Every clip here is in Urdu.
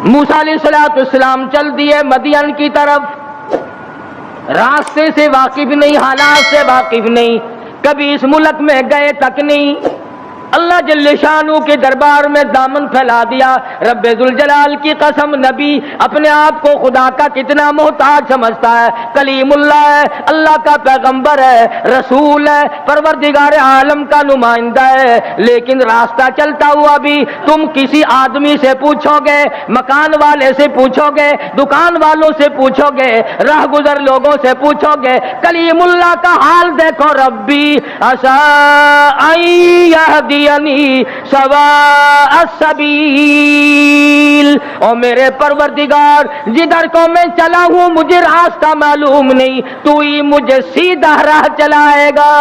موسیٰ علیہ السلام چل دیے مدین کی طرف، راستے سے واقف نہیں، حالات سے واقف نہیں، کبھی اس ملک میں گئے تک نہیں۔ اللہ جل شانہ کے دربار میں دامن پھیلا دیا۔ رب ذوالجلال کی قسم، نبی اپنے آپ کو خدا کا کتنا محتاج سمجھتا ہے، کلیم اللہ ہے، اللہ کا پیغمبر ہے، رسول ہے، پروردگار عالم کا نمائندہ ہے، لیکن راستہ چلتا ہوا بھی تم کسی آدمی سے پوچھو گے، مکان والے سے پوچھو گے، دکان والوں سے پوچھو گے، راہ گزر لوگوں سے پوچھو گے، کلیم اللہ کا حال دیکھو، ربی عسیٰ ان یہدینی سواء السبیل، اور میرے پروردگار جدھر کو میں چلا ہوں مجھے راستہ معلوم نہیں، تو ہی مجھے سیدھا راہ چلائے گا۔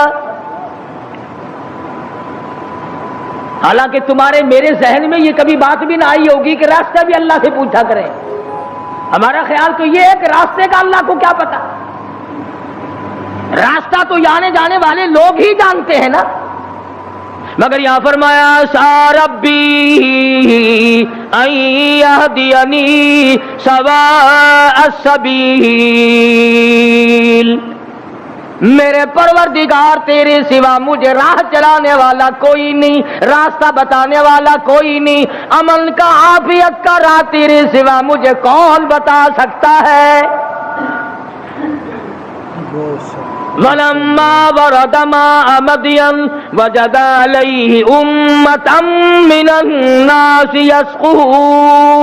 حالانکہ تمہارے میرے ذہن میں یہ کبھی بات بھی نہ آئی ہوگی کہ راستہ بھی اللہ سے پوچھا کریں۔ ہمارا خیال تو یہ ہے کہ راستے کا اللہ کو کیا پتا، راستہ تو آنے جانے والے لوگ ہی جانتے ہیں نا۔ مگر یہاں فرمایا سا ربی ان یہدینی سواء السبیل، میرے پروردگار تیرے سوا مجھے راہ چلانے والا کوئی نہیں، راستہ بتانے والا کوئی نہیں، امن کا عافیت کا راہ تیرے سوا مجھے کون بتا سکتا ہے۔ وَلَمَّا وَرَدَ مَاءَ مَدْيَنَ وَجَدَ عَلَيْهِ أُمَّةً مِّنَ النَّاسِ يَسْقُونَ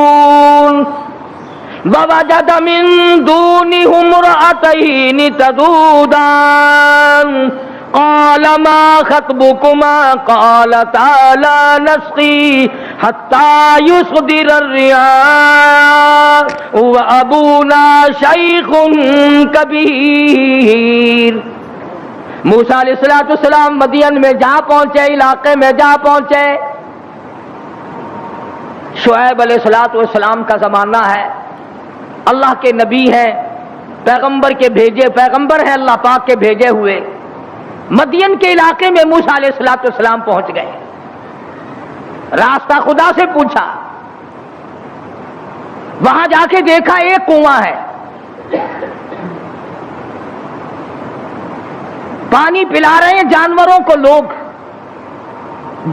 وَوَجَدَ مِن دُونِهُمْ امْرَأَتَيْنِ تَذُودَانِ قَالَ مَا خَطْبُكُمَا قَالَتَا لَا نَسْقِي حَتَّى يُصْدِرَ الرِّعَاءُ وَأَبُونَا شَيْخٌ کبیر۔ موسیٰ علیہ السلام مدین میں جا پہنچے، علاقے میں جا پہنچے۔ شعیب علیہ السلام کا زمانہ ہے، اللہ کے نبی ہیں، پیغمبر کے بھیجے، پیغمبر ہیں اللہ پاک کے بھیجے ہوئے۔ مدین کے علاقے میں موسیٰ علیہ السلام پہنچ گئے، راستہ خدا سے پوچھا، وہاں جا کے دیکھا ایک کنواں ہے، پانی پلا رہے ہیں جانوروں کو لوگ،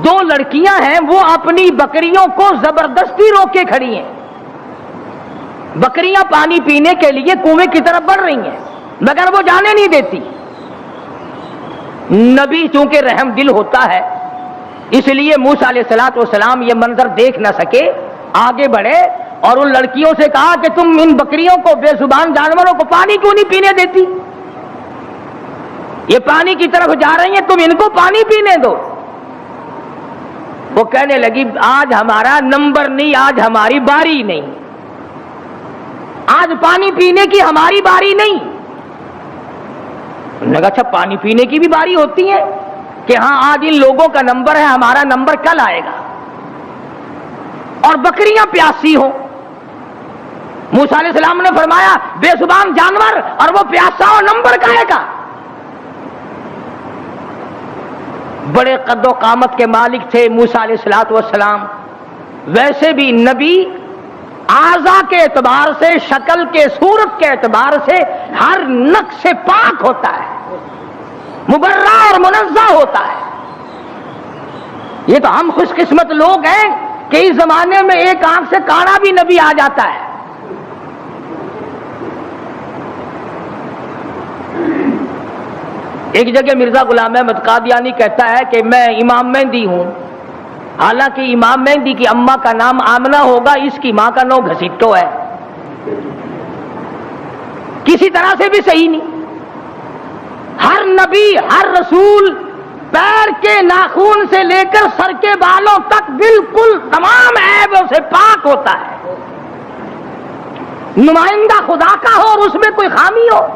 دو لڑکیاں ہیں وہ اپنی بکریوں کو زبردستی روک کے کھڑی ہیں، بکریاں پانی پینے کے لیے کنویں کی طرف بڑھ رہی ہیں مگر وہ جانے نہیں دیتی۔ نبی چونکہ رحم دل ہوتا ہے اس لیے موسیٰ علیہ السلام یہ منظر دیکھ نہ سکے، آگے بڑھے اور ان لڑکیوں سے کہا کہ تم ان بکریوں کو، بے زبان جانوروں کو پانی کیوں نہیں پینے دیتی؟ یہ پانی کی طرف جا رہی ہیں، تم ان کو پانی پینے دو۔ وہ کہنے لگی آج ہمارا نمبر نہیں، آج ہماری باری نہیں، آج پانی پینے کی ہماری باری نہیں۔ انہوں نے کہا اچھا پانی پینے کی بھی باری ہوتی ہے کہ ہاں آج ان لوگوں کا نمبر ہے، ہمارا نمبر کل آئے گا، اور بکریاں پیاسی ہوں۔ موسیٰ علیہ السلام نے فرمایا بے زبان جانور اور وہ پیاسا ہو، نمبر کا آئے گا۔ بڑے قد و قامت کے مالک تھے موسیٰ علیہ السلام، ویسے بھی نبی اعضاء کے اعتبار سے، شکل کے، صورت کے اعتبار سے ہر نقص سے پاک ہوتا ہے، مبرہ اور منزہ ہوتا ہے۔ یہ تو ہم خوش قسمت لوگ ہیں کہ اس زمانے میں ایک آنکھ سے کانا بھی نبی آ جاتا ہے۔ ایک جگہ مرزا غلام احمد قادیانی کہتا ہے کہ میں امام مہدی ہوں، حالانکہ امام مہدی کی اماں کا نام آمنہ ہوگا، اس کی ماں کا نام گھسیٹو ہے، کسی طرح سے بھی صحیح نہیں۔ ہر نبی، ہر رسول پیر کے ناخون سے لے کر سر کے بالوں تک بالکل تمام عیبوں سے پاک ہوتا ہے، نمائندہ خدا کا ہو اور اس میں کوئی خامی ہو۔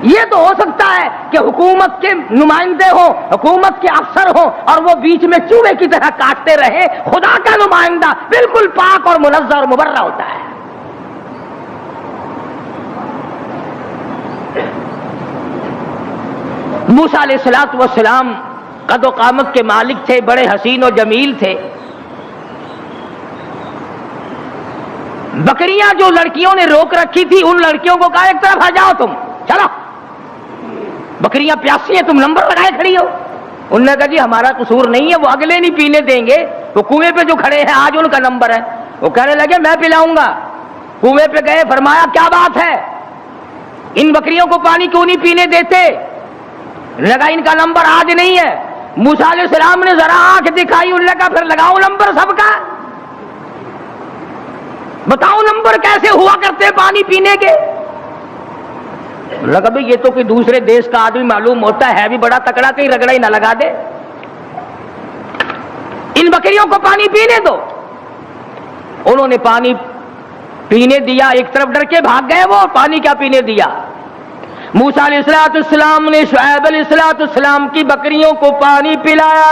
یہ تو ہو سکتا ہے کہ حکومت کے نمائندے ہوں، حکومت کے افسر ہوں اور وہ بیچ میں چوہے کی طرح کاٹتے رہے، خدا کا نمائندہ بالکل پاک اور منزہ اور مبرہ ہوتا ہے۔ موسیٰ علیہ السلام قد و قامت کے مالک تھے، بڑے حسین و جمیل تھے۔ بکریاں جو لڑکیوں نے روک رکھی تھی ان لڑکیوں کو کہا ایک طرف آ جاؤ تم، چلو بکریاں پیاسی ہیں، تم نمبر لگائے کھڑی ہو۔ انہوں نے کہا جی ہمارا قصور نہیں ہے، وہ اگلے نہیں پینے دیں گے، وہ کنویں پہ جو کھڑے ہیں آج ان کا نمبر ہے۔ وہ کہنے لگے میں پلاؤں گا۔ کنویں پہ گئے، فرمایا کیا بات ہے، ان بکریوں کو پانی کیوں نہیں پینے دیتے؟ لگا ان کا نمبر آج نہیں ہے۔ موسیٰ علیہ السلام نے ذرا آنکھ دکھائی، انہوں نے کہا پھر لگاؤ نمبر سب کا، بتاؤ نمبر کیسے ہوا کرتے پانی پینے کے۔ لگا بھئی یہ تو کوئی دوسرے دیش کا آدمی معلوم ہوتا ہے بھی بڑا تکڑا، کہیں رگڑا ہی نہ لگا دے، ان بکریوں کو پانی پینے دو۔ انہوں نے پانی پینے دیا، ایک طرف ڈر کے بھاگ گئے، وہ پانی کیا پینے دیا۔ موسیٰ علیہ السلام نے شعیب علیہ السلام کی بکریوں کو پانی پلایا،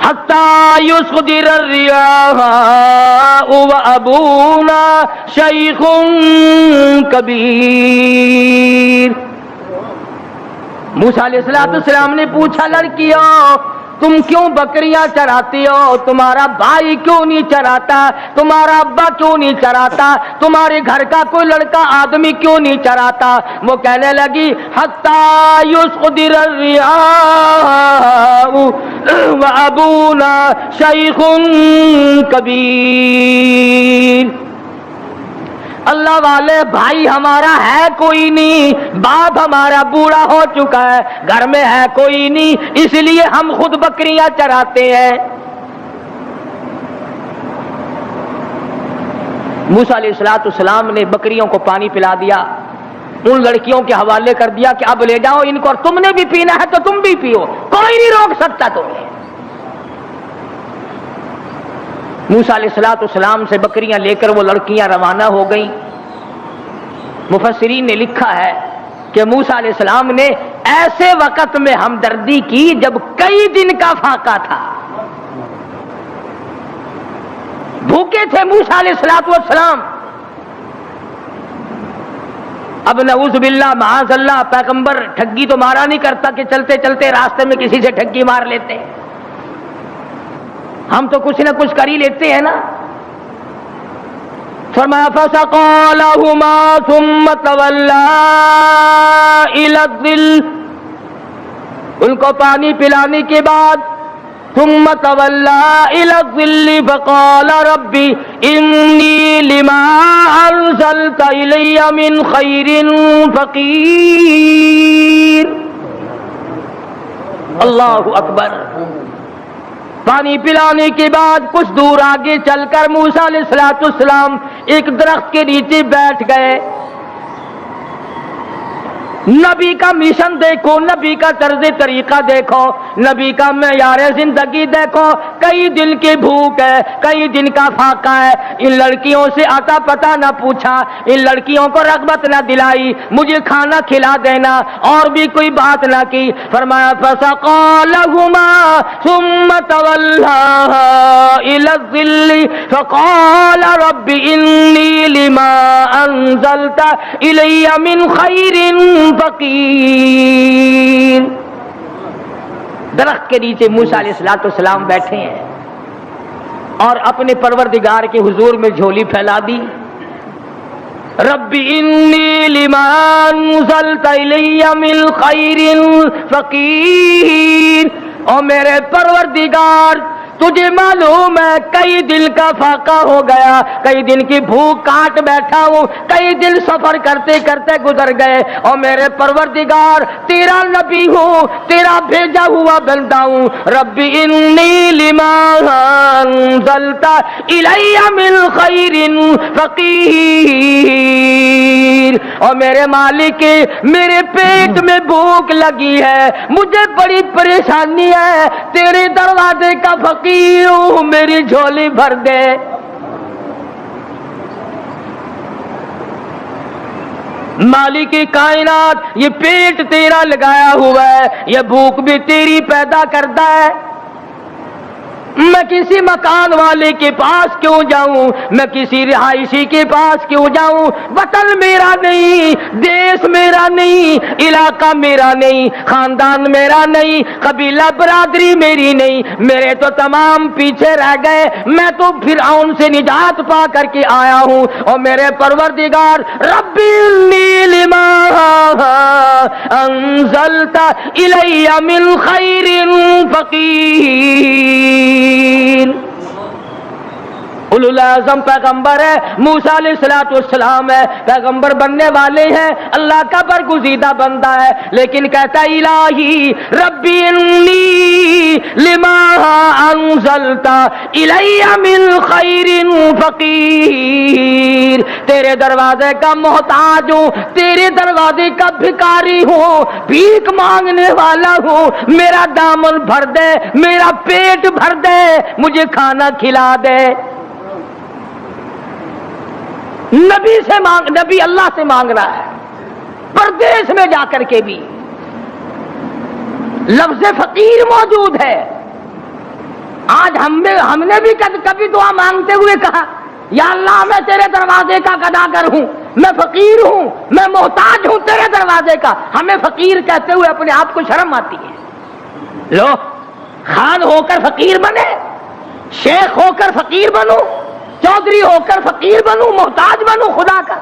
حتی یصدر الریاح وابونا شیخ کبیر۔ موسیٰ علیہ السلام نے پوچھا لڑکیوں تم کیوں بکریاں چراتی ہو؟ تمہارا بھائی کیوں نہیں چراتا؟ تمہارا ابا کیوں نہیں چراتا؟ تمہارے گھر کا کوئی لڑکا آدمی کیوں نہیں چراتا؟ وہ کہنے لگی حتی یصدر الریاح وابونا شیخ کبیر۔ اللہ والے بھائی ہمارا ہے کوئی نہیں، باپ ہمارا بوڑھا ہو چکا ہے، گھر میں ہے کوئی نہیں، اس لیے ہم خود بکریاں چراتے ہیں۔ موسیٰ علیہ السلام نے بکریوں کو پانی پلا دیا، ان لڑکیوں کے حوالے کر دیا کہ اب لے جاؤ ان کو، اور تم نے بھی پینا ہے تو تم بھی پیو، کوئی نہیں روک سکتا تمہیں۔ موسیٰ علیہ السلام سے بکریاں لے کر وہ لڑکیاں روانہ ہو گئیں۔ مفسرین نے لکھا ہے کہ موسیٰ علیہ السلام نے ایسے وقت میں ہمدردی کی جب کئی دن کا فاقہ تھا، بھوکے تھے موسیٰ علیہ السلام۔ اب نعوذ باللہ معاذ اللہ، پیغمبر ٹھگی تو مارا نہیں کرتا کہ چلتے چلتے راستے میں کسی سے ٹھگی مار لیتے، ہم تو کچھ نہ کچھ کر ہی لیتے ہیں نا۔ فرمایا فسقى لهما ثم تولى الى الظل، ان کو پانی پلانے کے بعد ثم تولى الى الظل فقال رب اني لما انزلت الي من خير فقير۔ اللہ اکبر۔ پانی پلانے کے بعد کچھ دور آگے چل کر موسیٰ علیہ السلام ایک درخت کے نیچے بیٹھ گئے۔ نبی کا مشن دیکھو، نبی کا طرز طریقہ دیکھو، نبی کا معیار زندگی دیکھو، کئی دن کی بھوک ہے، کئی دن کا فاقہ ہے، ان لڑکیوں سے آتا پتہ نہ پوچھا، ان لڑکیوں کو رغبت نہ دلائی مجھے کھانا کھلا دینا، اور بھی کوئی بات نہ کی۔ فرمایا فسقى لهما ثم تولى الى الظل فقال رب اني لما انزلت الي من خير فقیر۔ درخت کے نیچے موسیٰ علیہ السلام بیٹھے ہیں اور اپنے پروردگار کے حضور میں جھولی پھیلا دی، رب انی لما انزلت الی من خیر فقیر، او میرے پروردگار تجھے معلوم ہے کئی دن کا فاقہ ہو گیا، کئی دن کی بھوک کاٹ بیٹھا ہوں، کئی دن سفر کرتے کرتے گزر گئے، اور میرے پروردگار تیرا نبی ہوں، تیرا بھیجا ہوا بندہ ہوں، رب انی لما انزلت الی من خیر فقیر، اور میرے مالک میرے پیٹ میں بھوک لگی ہے، مجھے بڑی پریشانی ہے، تیرے دروازے کا فقیر ہوں، میری جھولی بھر دے۔ مالک کائنات یہ پیٹ تیرا لگایا ہوا ہے، یہ بھوک بھی تیری پیدا کرتا ہے، میں کسی مکان والے کے پاس کیوں جاؤں، میں کسی رہائشی کے پاس کیوں جاؤں؟ وطن میرا نہیں، دیش میرا نہیں، علاقہ میرا نہیں، خاندان میرا نہیں، قبیلہ برادری میری نہیں، میرے تو تمام پیچھے رہ گئے، میں تو فرعون سے نجات پا کر کے آیا ہوں، اور میرے پروردگار ربی انی لما انزلت الی من خیر فقیر۔ اولوالعزم پیغمبر ہے، موسیٰ علیہ السلام ہے، پیغمبر بننے والے ہیں، اللہ کا برگزیدہ بندہ ہے، لیکن کہتا الہی ربی انی لما انزلت الی من خیر فقیر، تیرے دروازے کا محتاج ہوں، تیرے دروازے کا بھکاری ہوں، بھیک مانگنے والا ہوں، میرا دامن بھر دے، میرا پیٹ بھر دے، مجھے کھانا کھلا دے۔ نبی اللہ سے مانگ رہا ہے، پردیس میں جا کر کے بھی لفظ فقیر موجود ہے۔ آج ہم نے بھی کبھی دعا مانگتے ہوئے کہا یا اللہ میں تیرے دروازے کا گداگر ہوں، میں فقیر ہوں، میں محتاج ہوں تیرے دروازے کا۔ ہمیں فقیر کہتے ہوئے اپنے آپ کو شرم آتی ہے۔ لو خان ہو کر فقیر بنے، شیخ ہو کر فقیر بنو، چودھری ہو کر فقیر بنوں، محتاج بنوں خدا کا۔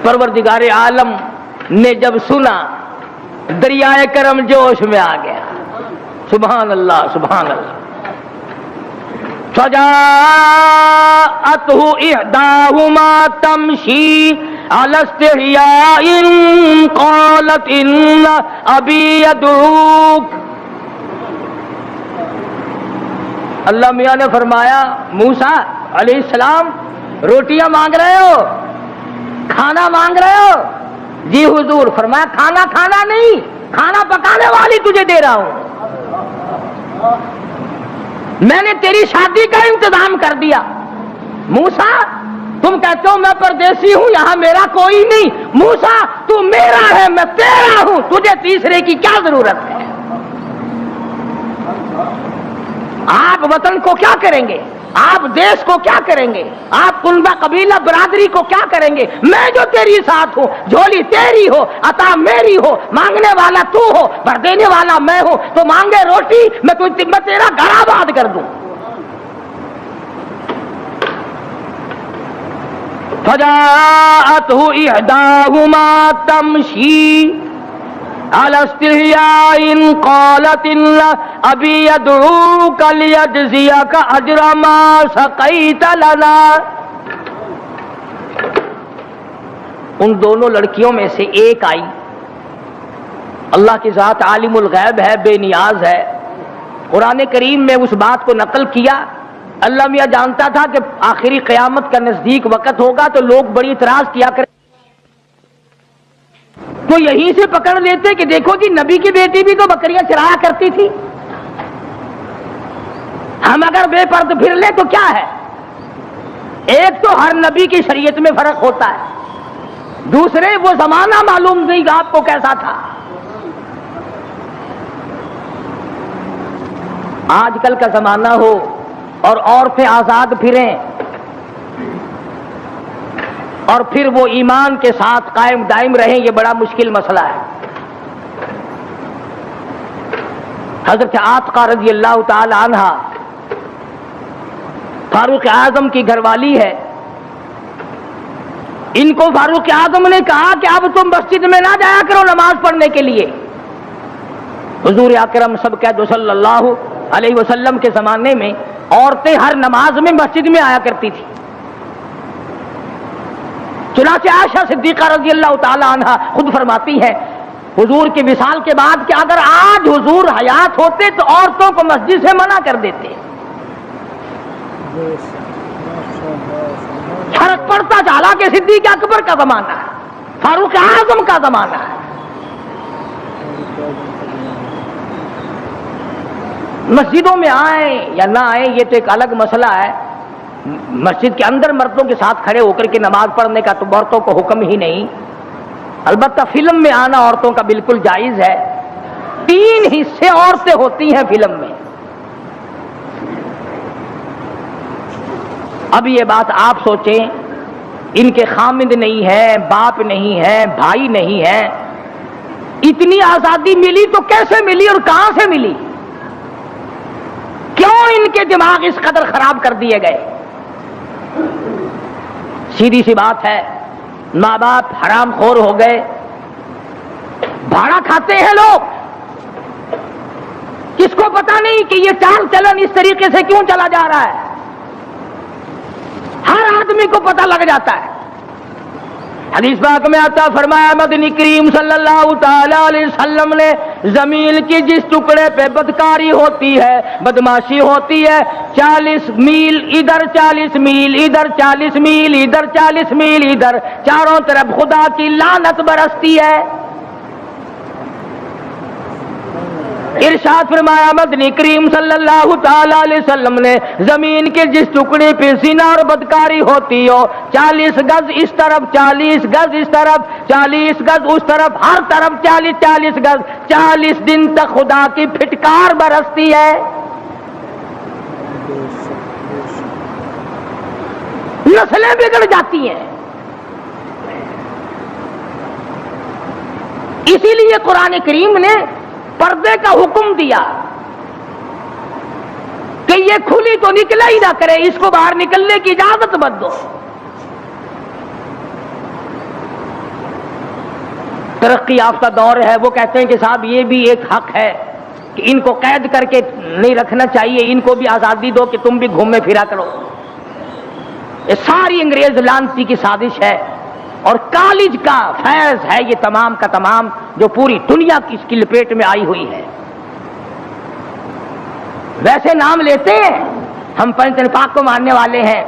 پروردگار عالم نے جب سنا دریائے کرم جوش میں آ گیا، سبحان اللہ سبحان اللہ۔ فجاءته إحداهما تمشي على استحياء قالت إن أبي يدعوك۔ اللہ میاں نے فرمایا موسیٰ علیہ السلام روٹیاں مانگ رہے ہو، کھانا مانگ رہے ہو؟ جی حضور۔ فرمایا کھانا کھانا نہیں، کھانا پکانے والی تجھے دے رہا ہوں، میں نے تیری شادی کا انتظام کر دیا۔ موسیٰ تم کہتے ہو میں پردیسی ہوں، یہاں میرا کوئی نہیں، موسیٰ تو میرا ہے، میں تیرا ہوں، تجھے تیسرے کی کیا ضرورت ہے؟ آپ وطن کو کیا کریں گے؟ آپ دیش کو کیا کریں گے؟ آپ کنبہ قبیلہ برادری کو کیا کریں گے؟ میں جو تیری ساتھ ہوں، جھولی تیری ہو، عطا میری ہو، مانگنے والا تو ہو، بھر دینے والا میں ہوں، تو مانگے روٹی میں تیرا گھر آباد کر دوں۔ فجاءته إحداهما تمشي على استحياء قالت إن أبي يدعوك ليجزيك أجر ما سقيت لنا۔ ان دونوں لڑکیوں میں سے ایک آئی، اللہ کی ذات عالم الغیب ہے، بے نیاز ہے، قرآن کریم میں اس بات کو نقل کیا۔ اللہ میاں جانتا تھا کہ آخری قیامت کا نزدیک وقت ہوگا تو لوگ بڑی اعتراض کیا کریں، تو یہیں سے پکڑ لیتے کہ دیکھو جی نبی کی بیٹی بھی تو بکریاں چرایا کرتی تھی، ہم اگر بے پرد پھر لیں تو کیا ہے؟ ایک تو ہر نبی کی شریعت میں فرق ہوتا ہے، دوسرے وہ زمانہ معلوم نہیں کہ آپ کو کیسا تھا۔ آج کل کا زمانہ ہو اور عورتیں آزاد پھریں اور پھر وہ ایمان کے ساتھ قائم دائم رہیں، یہ بڑا مشکل مسئلہ ہے۔ حضرت عاتقہ رضی اللہ تعالی عنہ فاروق اعظم کی گھر والی ہے، ان کو فاروق اعظم نے کہا کہ اب تم مسجد میں نہ جایا کرو نماز پڑھنے کے لیے۔ حضور اکرم سب کہہ صلی اللہ علیہ وسلم کے زمانے میں عورتیں ہر نماز میں مسجد میں آیا کرتی تھی۔ چنانچہ عائشہ صدیقہ رضی اللہ تعالی عنہ خود فرماتی ہیں حضور کے وصال کے بعد کہ اگر آج حضور حیات ہوتے تو عورتوں کو مسجد سے منع کر دیتے۔ فرق پڑتا چلا کہ صدیق اکبر کا زمانہ ہے، فاروق اعظم کا زمانہ ہے۔ مسجدوں میں آئیں یا نہ آئیں یہ تو ایک الگ مسئلہ ہے، مسجد کے اندر مردوں کے ساتھ کھڑے ہو کر کے نماز پڑھنے کا تو عورتوں کو حکم ہی نہیں، البتہ فلم میں آنا عورتوں کا بالکل جائز ہے، 3 حصے عورتیں ہوتی ہیں فلم میں. اب یہ بات آپ سوچیں، ان کے خامند نہیں ہے، باپ نہیں ہے، بھائی نہیں ہے، اتنی آزادی ملی تو کیسے ملی اور کہاں سے ملی؟ کیوں ان کے دماغ اس قدر خراب کر دیے گئے؟ سیدھی سی بات ہے، ماں باپ حرام خور ہو گئے، بھاڑا کھاتے ہیں لوگ. کس کو پتا نہیں کہ یہ چال چلن اس طریقے سے کیوں چلا جا رہا ہے؟ ہر آدمی کو پتہ لگ جاتا ہے. حدیث پاک میں آتا فرمایا مدنی کریم صلی اللہ تعالی علیہ وسلم نے زمین کی جس ٹکڑے پہ بدکاری ہوتی ہے، بدماشی ہوتی ہے، 40 میل ادھر، 40 میل ادھر، 40 میل ادھر، 40 میل ادھر، چاروں طرف خدا کی لعنت برستی ہے. ارشاد فرمایا مدنی کریم صلی اللہ تعالی علیہ وسلم نے زمین کے جس ٹکڑے پہ زنا اور بدکاری ہوتی ہو، 40 گز اس طرف، 40 گز اس طرف، 40 گز اس طرف، ہر طرف 40 گز، 40 دن تک خدا کی پھٹکار برستی ہے. نسلیں بگڑ جاتی ہیں. اسی لیے قرآن کریم نے پردے کا حکم دیا کہ یہ کھلی تو نکلا ہی نہ کرے، اس کو باہر نکلنے کی اجازت مت دو. ترقی یافتہ دور ہے، وہ کہتے ہیں کہ صاحب یہ بھی ایک حق ہے کہ ان کو قید کر کے نہیں رکھنا چاہیے، ان کو بھی آزادی دو کہ تم بھی گھومے پھرا کرو. یہ ساری انگریز لانتی کی سازش ہے اور کالج کا فیض ہے یہ تمام کا تمام، جو پوری دنیا کی اس کی لپیٹ میں آئی ہوئی ہے. ویسے نام لیتے ہیں، ہم پنچن پاک کو ماننے والے ہیں،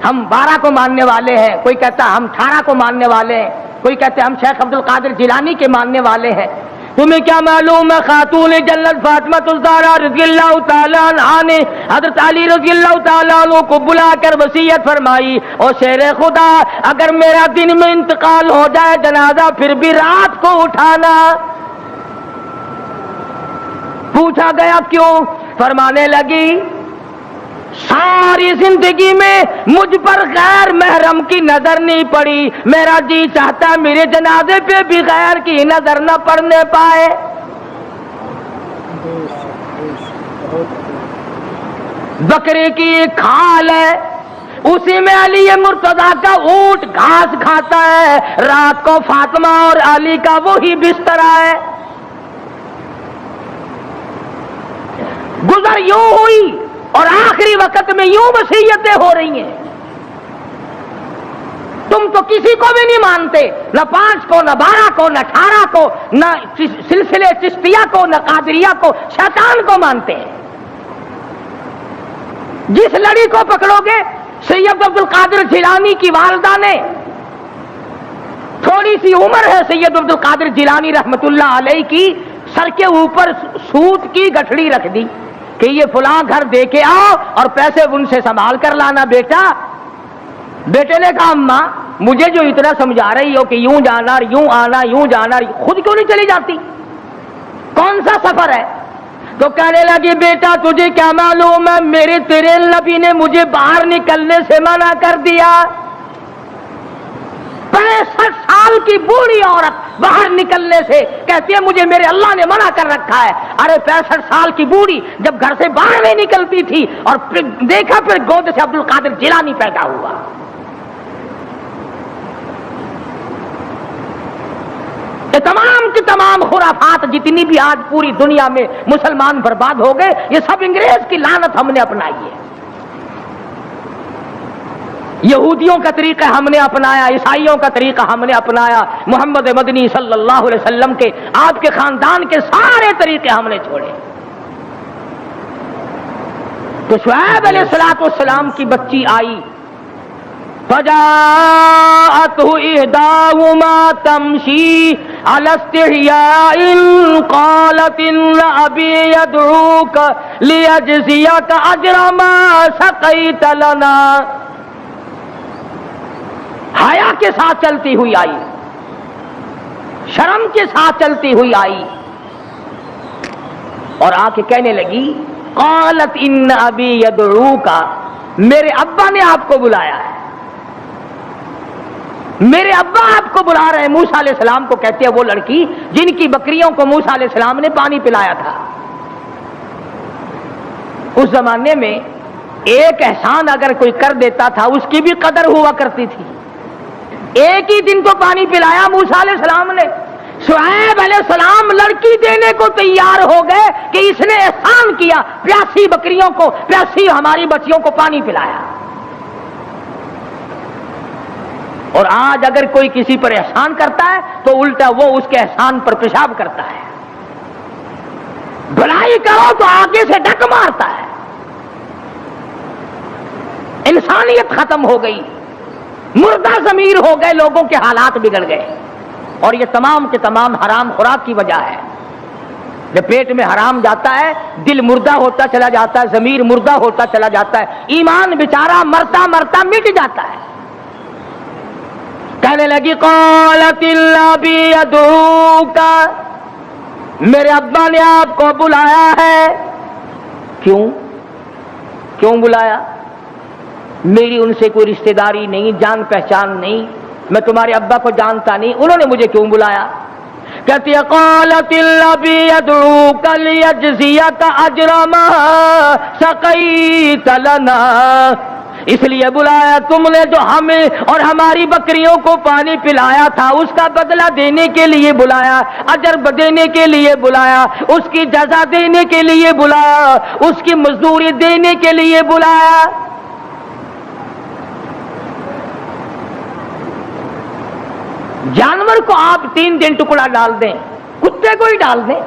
ہم 12 کو ماننے والے ہیں، کوئی کہتا ہم 18 کو ماننے والے ہیں، کوئی کہتے ہم شیخ عبد القادر جیلانی کے ماننے والے ہیں. تمہیں کیا معلوم ہے خاتون جنت فاطمہ الزہرا رضی اللہ تعالیٰ عنہا نے حضرت علی رضی اللہ تعالیٰ عنہ کو بلا کر وصیت فرمائی، اور شیر خدا اگر میرا دن میں انتقال ہو جائے جنازہ پھر بھی رات کو اٹھانا. پوچھا گیا کیوں؟ فرمانے لگی ساری زندگی میں مجھ پر غیر محرم کی نظر نہیں پڑی، میرا جی چاہتا میرے جنازے پہ بھی غیر کی نظر نہ پڑنے پائے. بکرے کی ایک کھال ہے، اسی میں علی مرتضیٰ کا اونٹ گھاس کھاتا ہے، رات کو فاطمہ اور علی کا وہی بستر ہے. گزر یوں ہوئی اور آخری وقت میں یوں وصیتیں ہو رہی ہیں. تم تو کسی کو بھی نہیں مانتے، نہ 5 کو، نہ 12 کو، نہ 18 کو، نہ سلسلے چشتیہ کو، نہ قادریہ کو، شیطان کو مانتے ہیں. جس لڑی کو پکڑو گے، سید عبد القادر جیلانی کی والدہ نے، تھوڑی سی عمر ہے سید عبد القادر جیلانی رحمت اللہ علیہ کی، سر کے اوپر سوت کی گٹھڑی رکھ دی کہ یہ فلاں گھر دے کے آؤ اور پیسے ان سے سنبھال کر لانا بیٹا. بیٹے نے کہا اماں مجھے جو اتنا سمجھا رہی ہو کہ یوں جانا یوں آنا یوں جانا، خود کیوں نہیں چلی جاتی؟ کون سا سفر ہے؟ تو کہنے لگی بیٹا تجھے کیا معلوم ہے، میرے تیرے نبی نے مجھے باہر نکلنے سے منع کر دیا. 65 سال کی بوڑھی عورت باہر نکلنے سے کہتی ہے مجھے میرے اللہ نے منع کر رکھا ہے. ارے 65 سال کی بوڑھی جب گھر سے باہر نہیں نکلتی تھی اور پھر دیکھا پھر گود سے عبد القادر جیلانی پیدا ہوا. یہ تمام کی تمام خرافات جتنی بھی آج پوری دنیا میں مسلمان برباد ہو گئے، یہ سب انگریز کی لعنت ہم نے اپنائی ہے. یہودیوں کا طریقہ ہم نے اپنایا، عیسائیوں کا طریقہ ہم نے اپنایا، محمد مدنی صلی اللہ علیہ وسلم کے آپ کے خاندان کے سارے طریقے ہم نے چھوڑے. تو شعیب علیہ السلام کی بچی آئی، فجاءته إحداهما تمشي على استحياء قالت إن أبي يدعوك ليجزيك أجر ما سقيت لنا. حیا کے ساتھ چلتی ہوئی آئی، شرم کے ساتھ چلتی ہوئی آئی. اور آ کے کہنے لگی قالت ان ابی یدعوکا، میرے ابا نے آپ کو بلایا ہے، میرے ابا آپ کو بلا رہے ہیں۔ موسیٰ علیہ السلام کو کہتے ہیں وہ لڑکی جن کی بکریوں کو موسیٰ علیہ السلام نے پانی پلایا تھا۔ اس زمانے میں ایک احسان اگر کوئی کر دیتا تھا اس کی بھی قدر ہوا کرتی تھی۔ ایک ہی دن تو پانی پلایا موسیٰ علیہ السلام نے، شعیب علیہ السلام لڑکی دینے کو تیار ہو گئے کہ اس نے احسان کیا، پیاسی بکریوں کو، پیاسی ہماری بچیوں کو پانی پلایا۔ اور آج اگر کوئی کسی پر احسان کرتا ہے تو الٹا وہ اس کے احسان پر پیشاب کرتا ہے، بھلائی کرو تو آگے سے ڈک مارتا ہے۔ انسانیت ختم ہو گئی، مردہ ضمیر ہو گئے، لوگوں کے حالات بگڑ گئے، اور یہ تمام کے تمام حرام خوراک کی وجہ ہے۔ جب پیٹ میں حرام جاتا ہے دل مردہ ہوتا چلا جاتا ہے، ضمیر مردہ ہوتا چلا جاتا ہے، ایمان بیچارہ مرتا مرتا مٹ جاتا ہے۔ کہنے لگی قالت الابی یدعوکا، میرے ابا نے آپ کو بلایا ہے۔ کیوں بلایا؟ میری ان سے کوئی رشتہ داری نہیں، جان پہچان نہیں، میں تمہارے ابا کو جانتا نہیں، انہوں نے مجھے کیوں بلایا؟ کہتی ہے قالت الابی یدعوکا لیجزیک اجر ما سقیت لنا، اس لیے بلایا تم نے جو ہمیں اور ہماری بکریوں کو پانی پلایا تھا اس کا بدلہ دینے کے لیے بلایا، اجر دینے کے لیے بلایا، اس کی جزا دینے کے لیے بلایا، اس کی مزدوری دینے کے لیے بلایا۔ جانور کو آپ 3 دن ٹکڑا ڈال دیں، کتے کو ہی ڈال دیں،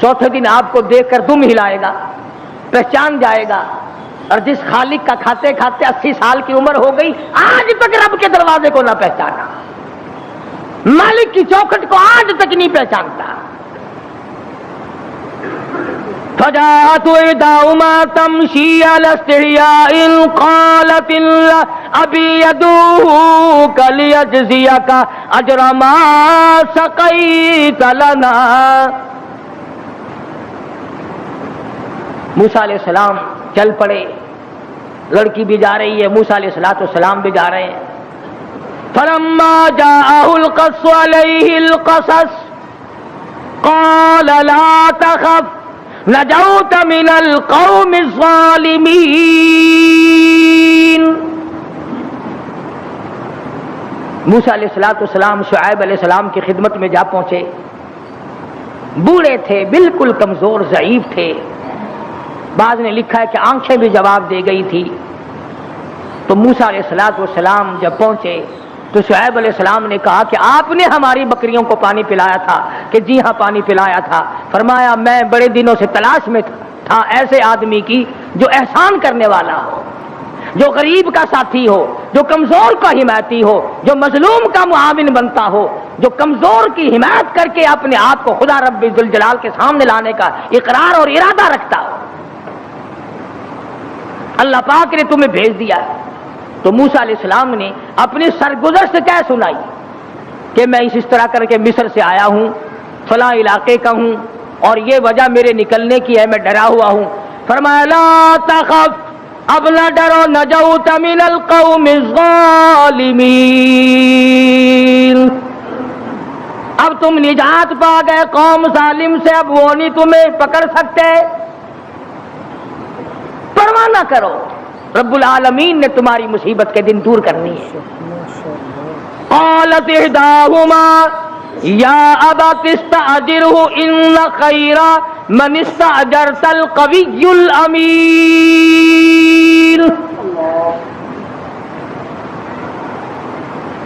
چوتھے دن آپ کو دیکھ کر دم ہلائے گا، پہچان جائے گا۔ اور جس خالق کا کھاتے کھاتے 80 سال کی عمر ہو گئی، آج تک رب کے دروازے کو نہ پہچانا، مالک کی چوکھٹ کو آج تک نہیں پہچانتا۔ فجاءت إحداهما تمشي على استحياء قالت أبي يدعوك ليجزيك أجر ما سقيت لنا۔ موسیٰ علیہ السلام چل پڑے، لڑکی بھی جا رہی ہے، موسیٰ علیہ السلام بھی جا رہے ہیں۔ فلما جاءه القص عليه القصص قال لا تخف نجوت من القوم الظالمین۔ موسیٰ علیہ السلام شعیب علیہ السلام کی خدمت میں جا پہنچے، بوڑھے تھے، بالکل کمزور ضعیف تھے، بعض نے لکھا ہے کہ آنکھیں بھی جواب دے گئی تھی۔ تو موسیٰ علیہ السلام جب پہنچے تو شعیب علیہ السلام نے کہا کہ آپ نے ہماری بکریوں کو پانی پلایا تھا؟ کہ جی ہاں پانی پلایا تھا۔ فرمایا میں بڑے دنوں سے تلاش میں تھا ایسے آدمی کی جو احسان کرنے والا ہو، جو غریب کا ساتھی ہو، جو کمزور کا حمایتی ہو، جو مظلوم کا معاون بنتا ہو، جو کمزور کی حمایت کر کے اپنے آپ کو خدا رب ذوالجلال کے سامنے لانے کا اقرار اور ارادہ رکھتا ہو۔ اللہ پاک نے تمہیں بھیج دیا۔ تو موسیٰ علیہ السلام نے اپنی سرگزشت کیا سنائی کہ میں اس طرح کر کے مصر سے آیا ہوں، فلاں علاقے کا ہوں، اور یہ وجہ میرے نکلنے کی ہے، میں ڈرا ہوا ہوں۔ فرمایا لا تخف، اب نہ ڈرو، نجوت من القوم الظالمین، اب تم نجات پا گئے قوم ظالم سے، اب وہ نہیں تمہیں پکڑ سکتے، پرواہ نہ کرو، رب العالمین نے تمہاری مصیبت کے دن دور کرنی ہے۔ قالت احداهما یا ابت استاجرہ ان خیر من استاجرت القوی الامین۔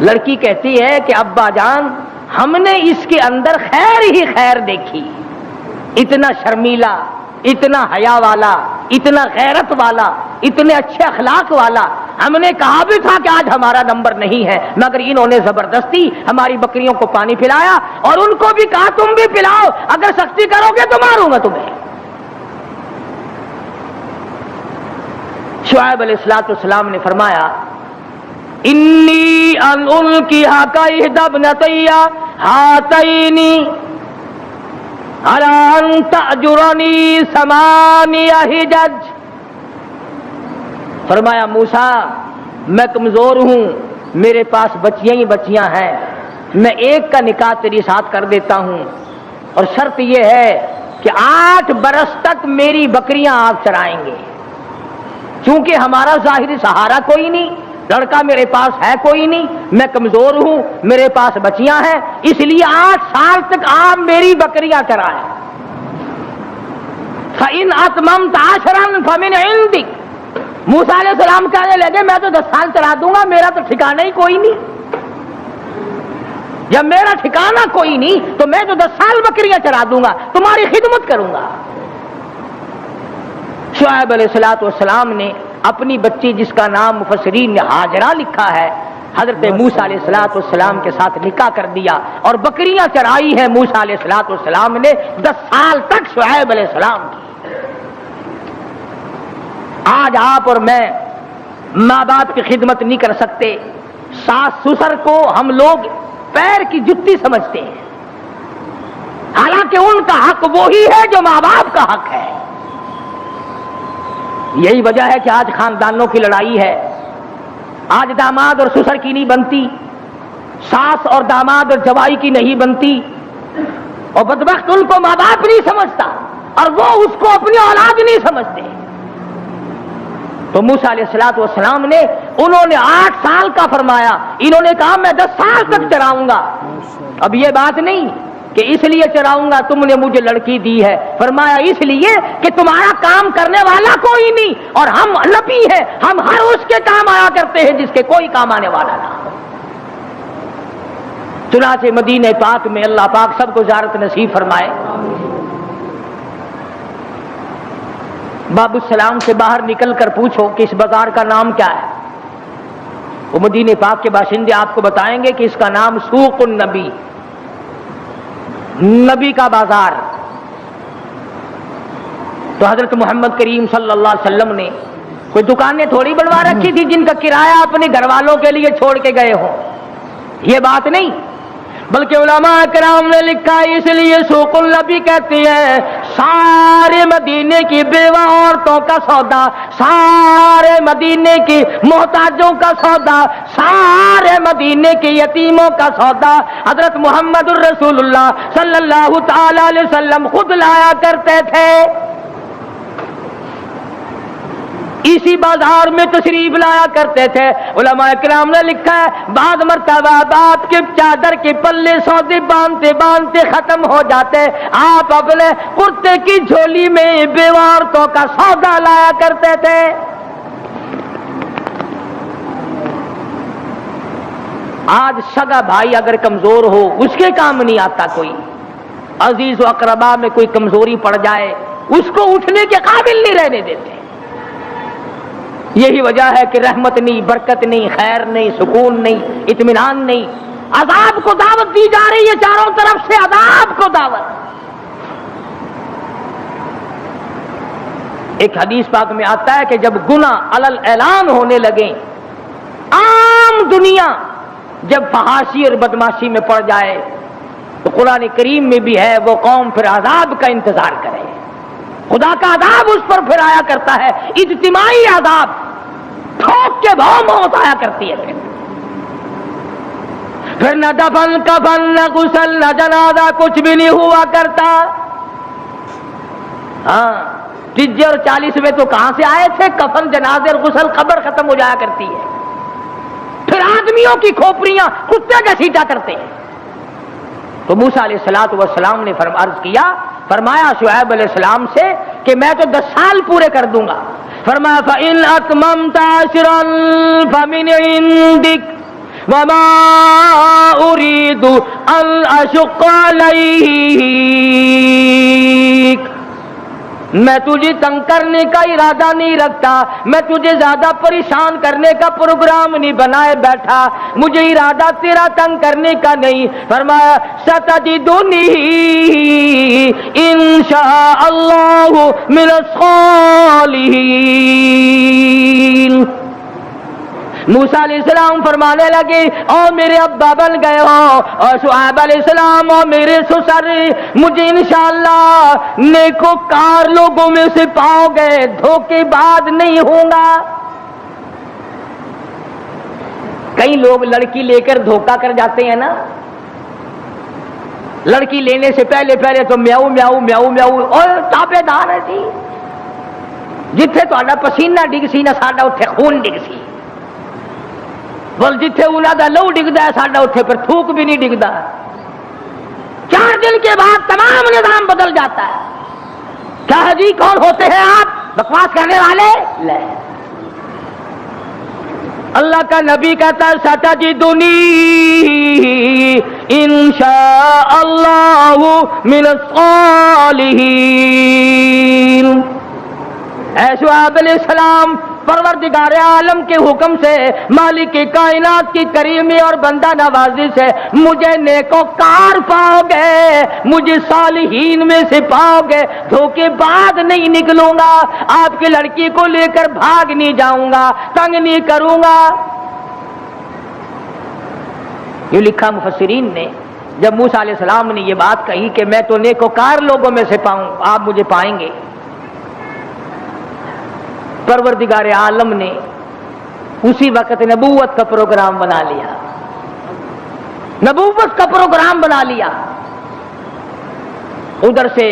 لڑکی کہتی ہے کہ ابا جان ہم نے اس کے اندر خیر ہی خیر دیکھی، اتنا شرمیلا، اتنا حیا والا، اتنا غیرت والا، اتنے اچھے اخلاق والا، ہم نے کہا بھی تھا کہ آج ہمارا نمبر نہیں ہے، مگر انہوں نے زبردستی ہماری بکریوں کو پانی پلایا، اور ان کو بھی کہا تم بھی پلاؤ، اگر سختی کرو گے تو ماروں گا تمہیں۔ شعیب علیہ السلام نے فرمایا انی ان القیھا کاحدی ابنتی ہاتین الا ان تأجرنی ثمانیہ حجج، فرمایا موسیٰ میں کمزور ہوں، میرے پاس بچیاں ہی بچیاں ہیں، میں ایک کا نکاح تیری ساتھ کر دیتا ہوں، اور شرط یہ ہے کہ 8 برس تک میری بکریاں آپ چرائیں گے، چونکہ ہمارا ظاہری سہارا کوئی نہیں، لڑکا میرے پاس ہے کوئی نہیں، میں کمزور ہوں، میرے پاس بچیاں ہیں، اس لیے 8 سال تک آپ میری بکریاں چرائیں۔ فَإِنْ أَتْمَمْتَ عَشْرًا فَمِنْ عِنْدِكَ، موسیٰ علیہ السلام کہنے لگے میں تو 10 سال چلا دوں گا، میرا تو ٹھکانہ ہی کوئی نہیں، جب میرا ٹھکانہ کوئی نہیں تو میں تو 10 سال بکریاں چرا دوں گا، تمہاری خدمت کروں گا۔ شعیب علیہ السلام نے اپنی بچی جس کا نام مفسرین نے ہاجرہ لکھا ہے، حضرت موسیٰ علیہ السلام کے ساتھ نکاح کر دیا اور بکریاں چرائی ہے موسیٰ علیہ السلام نے 10 سال تک شعیب علیہ السلام کی۔ آج آپ اور میں ماں باپ کی خدمت نہیں کر سکتے، ساس سسر کو ہم لوگ پیر کی جتی سمجھتے ہیں، حالانکہ ان کا حق وہی ہے جو ماں باپ کا حق ہے۔ یہی وجہ ہے کہ آج خاندانوں کی لڑائی ہے، آج داماد اور سسر کی نہیں بنتی، ساس اور داماد اور جوائی کی نہیں بنتی، اور بدبخت ان کو ماں باپ نہیں سمجھتا اور وہ اس کو اپنی اولاد نہیں سمجھتے۔ تو موسیٰ علیہ السلام نے انہوں نے 8 سال کا فرمایا، انہوں نے کہا میں 10 سال تک چراؤں گا۔ اب یہ بات نہیں کہ اس لیے چراؤں گا تم نے مجھے لڑکی دی ہے، فرمایا اس لیے کہ تمہارا کام کرنے والا کوئی نہیں، اور ہم نبی ہیں، ہم ہر اس کے کام آیا کرتے ہیں جس کے کوئی کام آنے والا نہ ہو۔ چنانچہ مدینہ پاک میں اللہ پاک سب کو زیارت نصیب فرمائے۔ باب السلام سے باہر نکل کر پوچھو کہ اس بازار کا نام کیا ہے، وہ مدینہ پاک کے باشندے آپ کو بتائیں گے کہ اس کا نام سوق النبی، نبی کا بازار۔ تو حضرت محمد کریم صلی اللہ علیہ وسلم نے کوئی دکانیں تھوڑی بنوا رکھی تھی جن کا کرایہ اپنے گھر والوں کے لیے چھوڑ کے گئے ہوں، یہ بات نہیں، بلکہ علماء کرام نے لکھا اس لیے سوق النبی کہتے ہیں سارے مدینے کی بیوہ عورتوں کا سودا، سارے مدینے کی محتاجوں کا سودا، سارے مدینے کے یتیموں کا سودا حضرت محمد الرسول اللہ صلی اللہ تعالی علیہ وسلم خود لایا کرتے تھے، اسی بازار میں تشریف لایا کرتے تھے۔ علماء کرام نے لکھا ہے بعض مرتبہ باپ کے چادر کے پلے سودے باندھتے باندھتے ختم ہو جاتے، آپ اپنے کرتے کی جھولی میں بیوہ عورتوں کا سودا لایا کرتے تھے۔ آج سگا بھائی اگر کمزور ہو اس کے کام نہیں آتا، کوئی عزیز و اقربا میں کوئی کمزوری پڑ جائے اس کو اٹھنے کے قابل نہیں رہنے دیتے۔ یہی وجہ ہے کہ رحمت نہیں، برکت نہیں، خیر نہیں، سکون نہیں، اطمینان نہیں، عذاب کو دعوت دی جا رہی ہے، چاروں طرف سے عذاب کو دعوت۔ ایک حدیث پاک میں آتا ہے کہ جب گناہ علل اعلان ہونے لگے، عام دنیا جب فحاشی اور بدماشی میں پڑ جائے تو قرآن کریم میں بھی ہے وہ قوم پھر عذاب کا انتظار کرے، خدا کا عذاب اس پر پھر آیا کرتا ہے، اجتماعی عذاب، ٹھوک کے بھاؤ موت آیا کرتی ہے، پھر نہ دفن کفن نہ غسل نہ جنازہ کچھ بھی نہیں ہوا کرتا۔ ہاں 30 اور 40 میں تو کہاں سے آئے تھے، کفن جنازے اور غسل، خبر ختم ہو جایا کرتی ہے، پھر آدمیوں کی کھوپڑیاں کتے گھسیٹا کرتے ہیں۔ تو موسیٰ علیہ السلام نے عرض کیا، فرمایا شعیب علیہ السلام سے کہ میں تو 10 سال پورے کر دوں گا، فرمایا فَإِنْ أَتْمَمْتَ عَشْرًا فَمِنْ عِنْدِكَ وَمَا أُرِيدُ أَنْ أَشُقَّ عَلَيْكَ، میں تجھے تنگ کرنے کا ارادہ نہیں رکھتا، میں تجھے زیادہ پریشان کرنے کا پروگرام نہیں بنائے بیٹھا، مجھے ارادہ تیرا تنگ کرنے کا نہیں۔ فرمایا ستجدنی انشاء اللہ من الصالحین، موسیٰ علیہ السلام فرمانے لگے او میرے ابا بن گئے ہو، اور شعیب علیہ السلام او میرے سسر، مجھے انشاءاللہ نیکوکار لوگوں میں سے پاؤ گے، دھوکے باز نہیں ہوں گا۔ کئی لوگ لڑکی لے کر دھوکہ کر جاتے ہیں نا، لڑکی لینے سے پہلے تو میاؤ میاؤ میاؤ میاؤ اور تابے دار ہے جی، جتھے تہاڈا پسینہ ڈگ سی نا ساڈا اتھے خون ڈگ سی، بول جتھے انہاں دا لہو ڈگدا ہے ساڈا اتھے پر تھوک بھی نہیں ڈگدا۔ 4 دن کے بعد تمام نظام بدل جاتا ہے۔ کیا ہے جی، کون ہوتے ہیں آپ بکواس کرنے والے؟ لے اللہ کا نبی کہتا ہے ستجدنی انشاء اللہ من الصالحین۔ اے شعیب علیہ السلام، پروردگار عالم کے حکم سے، مالک کائنات کی کریمی اور بندہ نوازی سے مجھے نیکوکار پاؤ گے، مجھے صالحین میں سے پاؤ گے، دھوکے باز نہیں نکلوں گا، آپ کی لڑکی کو لے کر بھاگ نہیں جاؤں گا، تنگ نہیں کروں گا۔ یہ لکھا مفسرین نے، جب موسیٰ علیہ السلام نے یہ بات کہی کہ میں تو نیکوکار لوگوں میں سے پاؤں، آپ مجھے پائیں گے، پروردگار عالم نے اسی وقت نبوت کا پروگرام بنا لیا، نبوت کا پروگرام بنا لیا۔ ادھر سے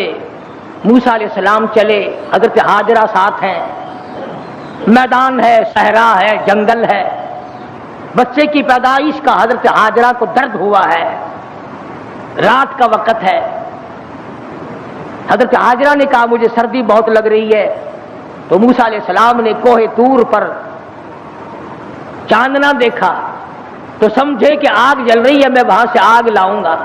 موسیٰ علیہ السلام چلے، حضرت ہاجرہ ساتھ ہیں، میدان ہے، صحرا ہے، جنگل ہے، بچے کی پیدائش کا حضرت ہاجرہ کو درد ہوا ہے، رات کا وقت ہے۔ حضرت ہاجرہ نے کہا مجھے سردی بہت لگ رہی ہے، تو موسیٰ علیہ السلام نے کوہ طور پر چاندنا دیکھا تو سمجھے کہ آگ جل رہی ہے، میں وہاں سے آگ لاؤں گا۔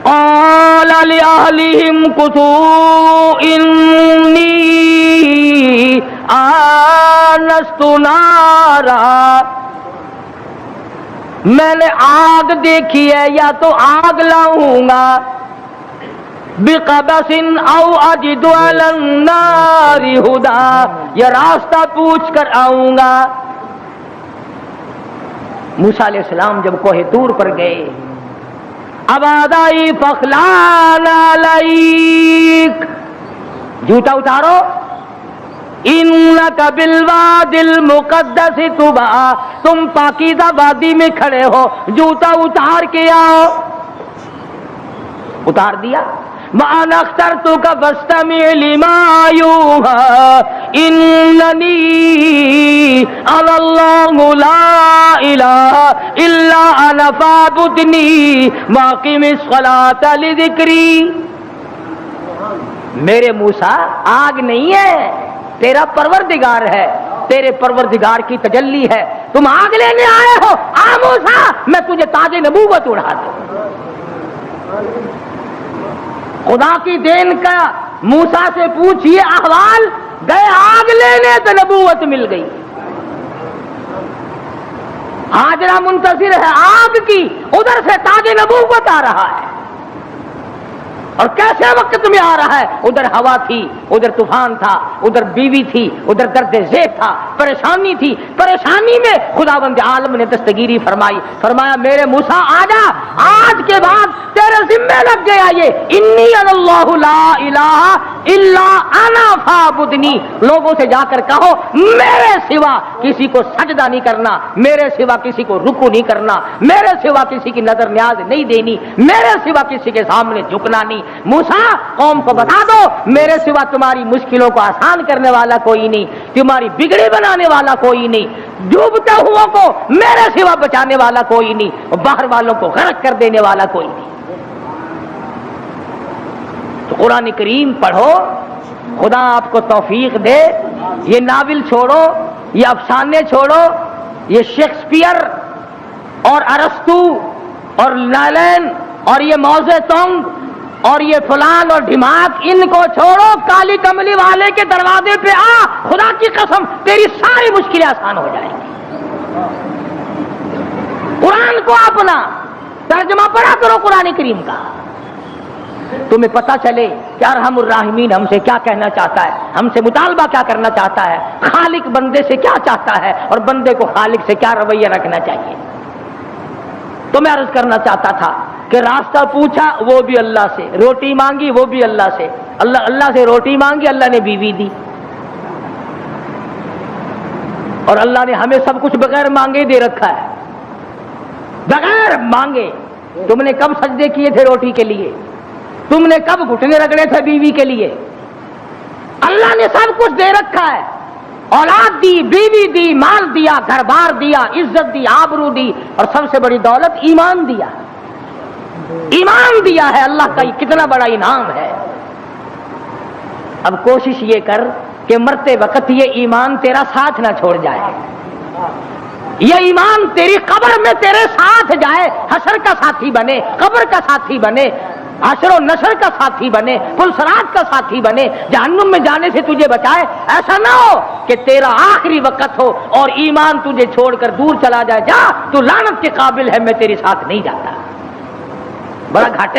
قال لأهلهم كثوا إني آنست نارا، میں نے آگ دیکھی ہے، یا تو آگ لاؤں گا، بقبس او اجد علی النار ہدی، یا راستہ پوچھ کر آؤں گا۔ موسیٰ علیہ السلام جب کوہ طور پر گئے، آواز آئی فخلان علیک، جوتا اتارو، انک بالوادی المقدس طویٰ، تم پاکیزہ وادی میں کھڑے ہو، جوتا اتار کے آؤ۔ اتار دیا۔ وَأَنَا اخْتَرْتُكَ فَاسْتَمِعْ لِمَا يُوحَىٰ إِنَّنِي أَنَا اللَّهُ لَا إِلَٰهَ إِلَّا أَنَا فَاعْبُدْنِي وَأَقِمِ الصَّلَاةَ لِذِكْرِي۔ میرے موسیٰ آگ نہیں ہے، تیرا پروردگار ہے، تیرے پروردگار کی تجلی ہے، تم آگ لینے آئے ہو، آ موسیٰ میں تجھے تاج نبوت اڑا دوں۔ خدا کی دین کا موسیٰ سے پوچھئے احوال، گئے آگ لینے تو نبوت مل گئی۔ ہاجرہ منتظر ہے آگ کی، ادھر سے تاج نبوت آ رہا ہے، اور کیسے وقت میں آ رہا ہے؟ ادھر ہوا تھی، ادھر طوفان تھا، ادھر بیوی تھی، ادھر درد ذیل تھا، پریشانی تھی، پریشانی میں خداوند عالم نے دستگیری فرمائی، فرمایا میرے موسیٰ آجا، آج کے بعد تیرے ذمہ لگ گیا یہ، انی اللہ لا الہ الا انا فاعبدنی، لوگوں سے جا کر کہو میرے سوا کسی کو سجدہ نہیں کرنا، میرے سوا کسی کو رکوع نہیں کرنا، میرے سوا کسی کی نظر نیاز نہیں دینی، میرے سوا کسی کے سامنے جھکنا نہیں۔ موسیٰ قوم کو بتا دو میرے سوا تمہاری مشکلوں کو آسان کرنے والا کوئی نہیں، تمہاری بگڑی بنانے والا کوئی نہیں، ڈوبتے ہوا کو میرے سوا بچانے والا کوئی نہیں، اور باہر والوں کو غرق کر دینے والا کوئی نہیں۔ تو قرآن کریم پڑھو، خدا آپ کو توفیق دے، یہ ناول چھوڑو، یہ افسانے چھوڑو، یہ شیکسپیئر اور ارسطو اور لالین اور یہ موزے تونگ اور یہ فلان اور ڈھماک، ان کو چھوڑو، کالی کملی والے کے دروازے پہ آ، خدا کی قسم تیری ساری مشکلیں آسان ہو جائیں گی۔ قرآن کو اپنا ترجمہ پڑھا کرو قرآن کریم کا، تمہیں پتہ چلے کہ ارحم الراحمین ہم سے کیا کہنا چاہتا ہے، ہم سے مطالبہ کیا کرنا چاہتا ہے، خالق بندے سے کیا چاہتا ہے اور بندے کو خالق سے کیا رویہ رکھنا چاہیے۔ تو میں عرض کرنا چاہتا تھا کہ راستہ پوچھا وہ بھی اللہ سے، روٹی مانگی وہ بھی اللہ سے، اللہ سے روٹی مانگی، اللہ نے بیوی دی، اور اللہ نے ہمیں سب کچھ بغیر مانگے دے رکھا ہے، بغیر مانگے۔ تم نے کب سجدے کیے تھے روٹی کے لیے؟ تم نے کب گھٹنے رگڑے تھے بیوی کے لیے؟ اللہ نے سب کچھ دے رکھا ہے، اولاد دی، بیوی دی، مال دیا، گھر بار دیا، عزت دی، آبرو دی، اور سب سے بڑی دولت ایمان دیا۔ ایمان دیا ہے، اللہ کا کتنا بڑا انعام ہے۔ اب کوشش یہ کر کہ مرتے وقت یہ ایمان تیرا ساتھ نہ چھوڑ جائے، یہ ایمان تیری قبر میں تیرے ساتھ جائے، حشر کا ساتھی بنے، قبر کا ساتھی بنے، حشر و نشر کا ساتھی بنے، پل صراط کا ساتھی بنے، جہنم میں جانے سے تجھے بچائے۔ ایسا نہ ہو کہ تیرا آخری وقت ہو اور ایمان تجھے چھوڑ کر دور چلا جائے، جا تو لعنت کے قابل ہے، میں تیرے ساتھ نہیں جاتا۔ بڑا گھاٹے